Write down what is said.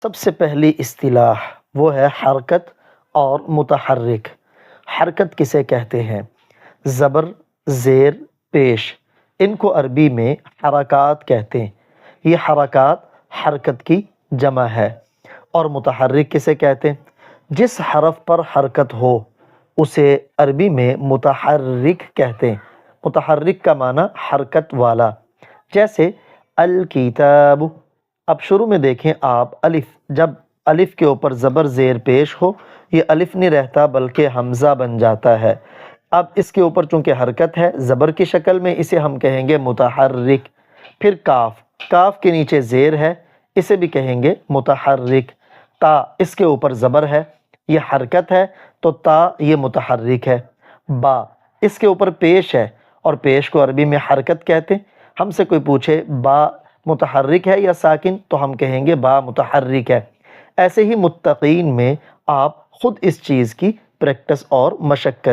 سب سے پہلی اصطلاح وہ ہے حرکت اور متحرک۔ حرکت کسے کہتے ہیں؟ زبر، زیر، پیش، ان کو عربی میں حرکات کہتے ہیں۔ یہ حرکات حرکت کی جمع ہے۔ اور متحرک کسے کہتے ہیں؟ جس حرف پر حرکت ہو اسے عربی میں متحرک کہتے ہیں۔ متحرک کا معنی حرکت والا، جیسے الکتاب۔ اب شروع میں دیکھیں آپ الف، جب الف کے اوپر زبر زیر پیش ہو یہ الف نہیں رہتا بلکہ حمزہ بن جاتا ہے۔ اب اس کے اوپر چونکہ حرکت ہے زبر کی شکل میں، اسے ہم کہیں گے متحرک۔ پھر کاف، کاف کے نیچے زیر ہے، اسے بھی کہیں گے متحرک۔ تا، اس کے اوپر زبر ہے، یہ حرکت ہے تو تا یہ متحرک ہے۔ با، اس کے اوپر پیش ہے اور پیش کو عربی میں حرکت کہتے ہیں۔ ہم سے کوئی پوچھے با متحرک ہے یا ساکن تو ہم کہیں گے با متحرک ہے۔ ایسے ہی متقین میں آپ خود اس چیز کی پریکٹس اور مشق کریں۔